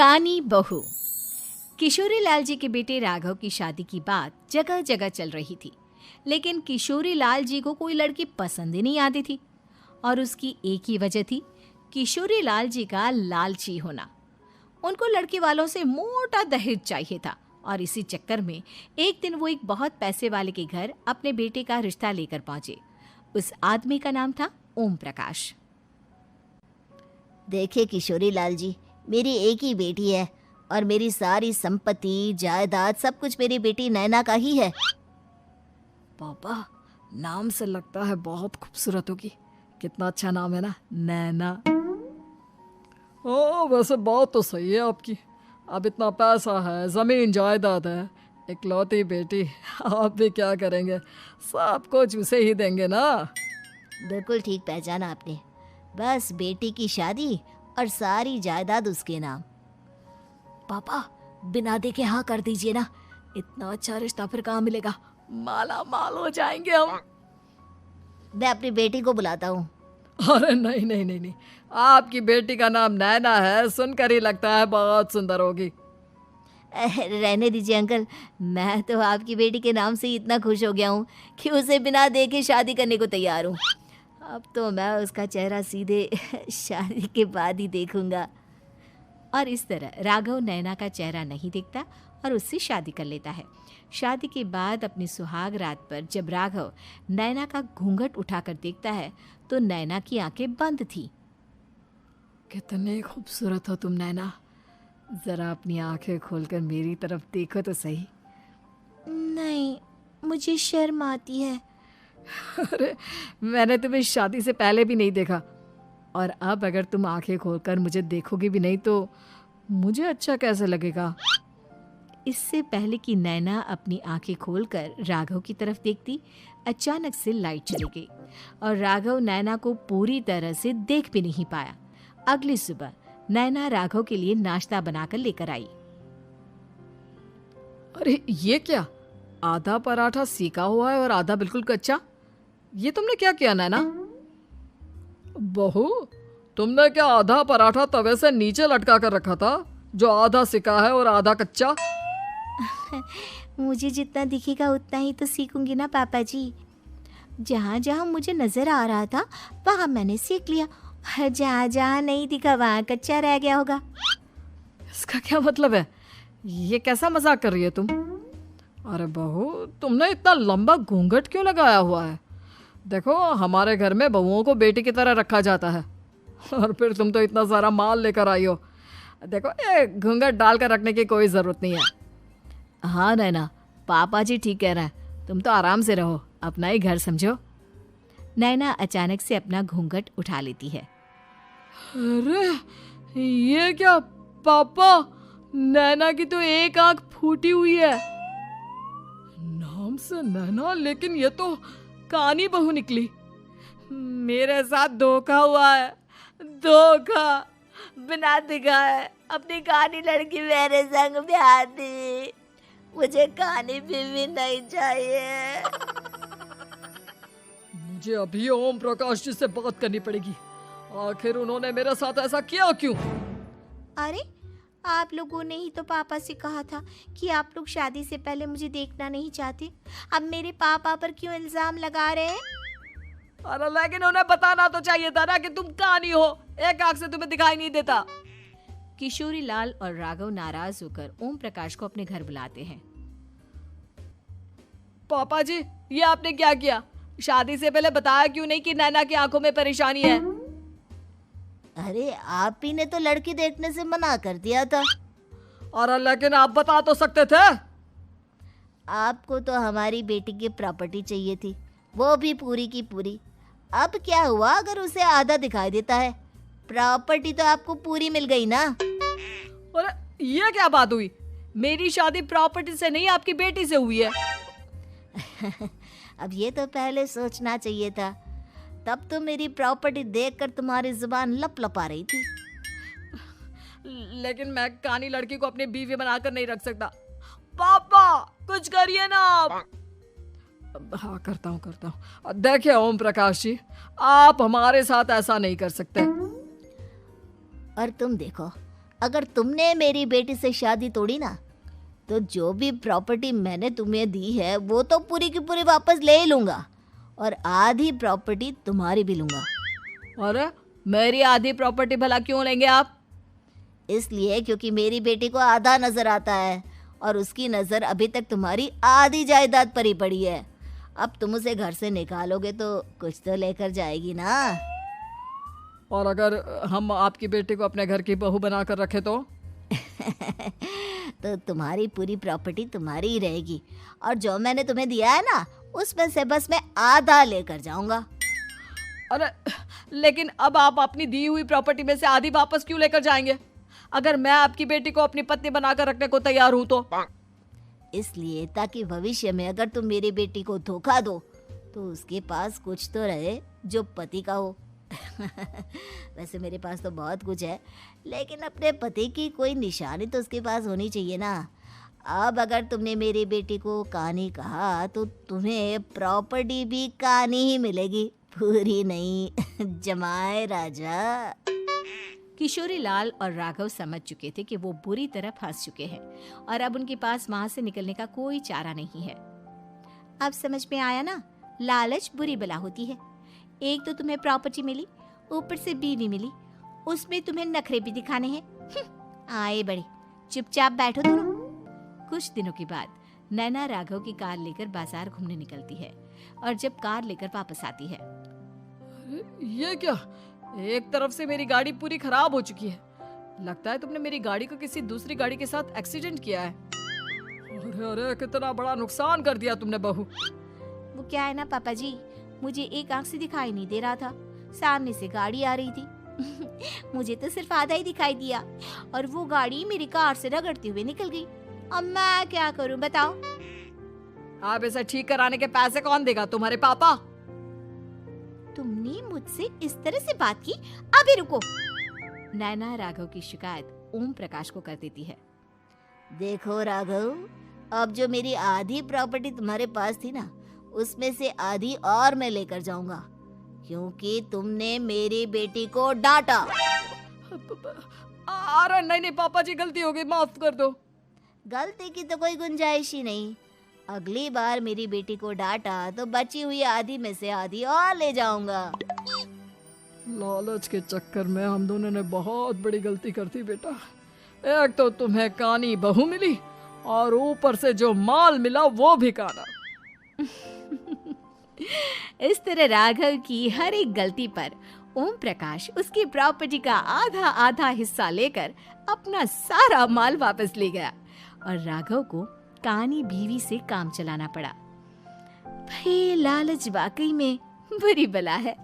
कानी बहू। किशोरी लाल जी के बेटे राघव की शादी की बात जगह जगह चल रही थी, लेकिन किशोरी लाल जी को कोई लड़की पसंद ही नहीं आती थी। और उसकी एक ही वजह थी, किशोरी लाल जी का लालची होना। उनको लड़की वालों से मोटा दहेज चाहिए था और इसी चक्कर में एक दिन वो एक बहुत पैसे वाले के घर अपने बेटे का रिश्ता लेकर पहुंचे। उस आदमी का नाम था ओम प्रकाश। देखिए किशोरी लाल जी, मेरी एक ही बेटी है और मेरी सारी संपत्ति जायदाद सब कुछ मेरी बेटी नैना का ही है। पापा, नाम से लगता है बहुत खूबसूरत होगी। कितना अच्छा नाम है ना, नैना। ओ, वैसे बात तो सही है आपकी। अब इतना पैसा है, जमीन जायदाद है, इकलौती बेटी, आप भी क्या करेंगे? सब कुछ उसे ही देंगे ना। बिल्कुल ठीक पहचाना आपने। बस बेटी की शादी और सारी जायदाद उसके नाम। पापा, बिना देखे हाँ कर दीजिए ना। इतना अच्छा रिश्ता फिर कहाँ मिलेगा? माला माल हो जाएंगे हम। मैं अपनी बेटी को बुलाता हूँ। अरे नहीं नहीं नहीं नहीं, आपकी बेटी का नाम नैना है, सुनकर ही लगता है बहुत सुंदर होगी। रहने दीजिए अंकल, मैं तो आपकी बेटी के नाम से ही इतना खुश हो गया हूँ कि उसे बिना देखे शादी करने को तैयार हूँ। अब तो मैं उसका चेहरा सीधे शादी के बाद ही देखूंगा। और इस तरह राघव नैना का चेहरा नहीं देखता और उससे शादी कर लेता है। शादी के बाद अपनी सुहाग रात पर जब राघव नैना का घूंघट उठाकर देखता है तो नैना की आंखें बंद थी। कितने खूबसूरत हो तुम नैना, जरा अपनी आंखें खोलकर मेरी तरफ देखो तो सही। नहीं, मुझे शर्म आती है। अरे, मैंने तुम्हें शादी से पहले भी नहीं देखा, और अब अगर तुम आंखें खोलकर मुझे देखोगी भी नहीं तो मुझे अच्छा कैसे लगेगा? इससे पहले कि नैना अपनी आंखें खोलकर राघव की तरफ देखती, अचानक से लाइट चली गई और राघव नैना को पूरी तरह से देख भी नहीं पाया। अगली सुबह नैना राघव के लिए नाश्ता बनाकर लेकर आई। अरे ये क्या, आधा पराठा सेका हुआ है और आधा बिल्कुल कच्चा। ये तुमने क्या किया नैना? बहू, तुमने क्या आधा पराठा तवे से नीचे लटका कर रखा था, जो आधा सेका है और आधा कच्चा? मुझे जितना दिखेगा उतना ही तो सीखूंगी ना पापा जी। जहाँ जहाँ मुझे नजर आ रहा था वहाँ मैंने सीख लिया, जहाँ जहाँ नहीं दिखा वहाँ कच्चा रह गया होगा। इसका क्या मतलब है? ये कैसा मजाक कर रही है तुम? अरे बहू, तुमने इतना लंबा घूंघट क्यों लगाया हुआ है? देखो, हमारे घर में बहुओं को बेटी की तरह रखा जाता है, और फिर तुम तो इतना सारा माल लेकर आई हो। देखो, ये घूंघट डालकर रखने की कोई ज़रूरत नहीं है। हाँ नैना, पापा जी ठीक कह रहे हैं, तुम तो आराम से रहो, अपना ही घर समझो। नैना अचानक से अपना घूंघट उठा लेती है। अरे ये क्या पापा, नैना की तो एक आंख फूटी हुई है। नाम से नैना, लेकिन ये तो कानी बहू निकली। मेरे साथ धोखा हुआ है, धोखा। बिना दिखाए अपनी कानी लड़की मेरे संग ब्याह दी। मुझे कानी बीवी नहीं चाहिए। मुझे अभी ओम प्रकाश जी से बात करनी पड़ेगी। आखिर उन्होंने मेरे साथ ऐसा किया क्यों? अरे, आप लोगों ने ही तो पापा से कहा था कि आप लोग शादी से पहले मुझे देखना नहीं चाहते। अब मेरे पापा पर क्यों इल्जाम लगा रहे हैं? अरे लेकिन उन्हें बताना तो चाहिए था ना कि तुम कानी हो, एक आंख से तुम्हें दिखाई नहीं देता। किशोरी लाल और राघव नाराज होकर ओम प्रकाश को अपने घर बुलाते हैं। पापा जी, ये आपने क्या किया? शादी से पहले बताया क्यों नहीं कि नैना की आंखों में परेशानी है? अरे, आप ही ने तो लड़की देखने से मना कर दिया था। और लेकिन आप बता तो सकते थे। आपको तो हमारी बेटी की प्रॉपर्टी चाहिए थी, वो भी पूरी की पूरी। अब क्या हुआ अगर उसे आधा दिखाई देता है? प्रॉपर्टी तो आपको पूरी मिल गई ना। अरे ये क्या बात हुई? मेरी शादी प्रॉपर्टी से नहीं, आपकी बेटी से हुई है। अब ये तो पहले सोचना चाहिए था, तब तो मेरी प्रॉपर्टी देखकर तुम्हारी जुबान लप लपा रही थी। लेकिन मैं कानी लड़की को अपनी बीवी बनाकर नहीं रख सकता। पापा, कुछ करिए ना आप। हाँ, करता हूँ। देखिए ओम प्रकाश जी, आप हमारे साथ ऐसा नहीं कर सकते। और तुम देखो, अगर तुमने मेरी बेटी से शादी तोड़ी ना, तो जो भी प्रॉपर्टी मैंने तुम्हें दी है वो तो पूरी की पूरी वापस ले ही लूँगा, और आधी प्रॉपर्टी तुम्हारी भी लूँगा। अरे मेरी आधी प्रॉपर्टी भला क्यों लेंगे आप? इसलिए क्योंकि मेरी बेटी को आधा नज़र आता है और उसकी नज़र अभी तक तुम्हारी आधी जायदाद पर ही पड़ी है। अब तुम उसे घर से निकालोगे तो कुछ तो लेकर जाएगी ना। और अगर हम आपकी बेटी को अपने घर की बहू बनाकर रखे तो? तो तुम्हारी पूरी प्रॉपर्टी तुम्हारी ही रहेगी, और जो मैंने तुम्हें दिया है ना, उसमें से बस मैं आधा लेकर जाऊंगा। अरे लेकिन अब आप अपनी दी हुई प्रॉपर्टी में से आधी वापस क्यों लेकर जाएंगे? अगर मैं आपकी बेटी को अपनी पत्नी बनाकर रखने को तैयार हूं तो? इसलिए ताकि भविष्य में अगर तुम मेरी बेटी को धोखा दो तो उसके पास कुछ तो रहे जो पति का हो। वैसे मेरे पास तो बहुत कुछ है, लेकिन अपने पति की कोई निशानी तो उसके पास होनी चाहिए ना। अब अगर तुमने मेरी बेटी को कहानी कहा तो तुम्हें प्रॉपर्टी भी कहानी ही मिलेगी, पूरी नहीं। जमाए राजा। किशोरी लाल और राघव समझ चुके थे कि वो बुरी तरह फंस चुके हैं और अब उनके पास वहां से निकलने का कोई चारा नहीं है। अब समझ में आया ना, लालच बुरी बला होती है। एक तो तुम्हें प्रॉपर्टी मिली, ऊपर से बीवी मिली, उसमें तुम्हें नखरे भी दिखाने हैं। आए बड़े, चुपचाप बैठो दोनों। कुछ दिनों के बाद नैना राघव की कार लेकर बाजार घूमने निकलती है और जब कार लेकर वापस आती है, ये क्या? एक तरफ से मेरी गाड़ी पूरी खराब हो चुकी है। लगता है तुमने मेरी गाड़ी को किसी दूसरी गाड़ी के साथ एक्सीडेंट किया है। अरे अरे कितना बड़ा नुकसान कर दिया तुमने बहू। वो क्या है ना पापा जी, मुझे एक आंख से दिखाई नहीं दे रहा था, सामने से गाड़ी आ रही थी। मुझे तो सिर्फ आधा ही दिखाई दिया और वो गाड़ी मेरी कार से रगड़ते हुए निकल गई। अब मैं क्या करूं बताओ? आप इसे ठीक कराने के पैसे कौन देगा? तुम्हारे पापा। तुमने मुझसे इस तरह से बात की? अभी रुको। नैना राघव की शिकायत ओम प्रकाश को कर देती है। देखो राघव, अब जो मेरी आधी प्रॉपर्टी तुम्हारे पास थी ना, उसमें से आधी और मैं लेकर जाऊंगा, क्योंकि तुमने मेरी बेटी को डांटा। अरे नहीं नहीं पापा जी, गलती हो गई, माफ कर दो। गलती की तो कोई गुंजाइश ही नहीं। अगली बार मेरी बेटी को डांटा तो बची हुई आधी में से आधी और ले जाऊंगा। लालच के चक्कर में हम दोनों ने बहुत बड़ी गलती कर दी बेटा। एक तो तुम्हें कानी बहू मिली और ऊपर से जो माल मिला वो भी काना। इस तरह राघव की हर एक गलती पर ओम प्रकाश उसकी प्रॉपर्टी का आधा आधा हिस्सा लेकर अपना सारा माल वापस ले गया और राघव को कानी बीवी से काम चलाना पड़ा। भाई लालच वाकई में बुरी बला है।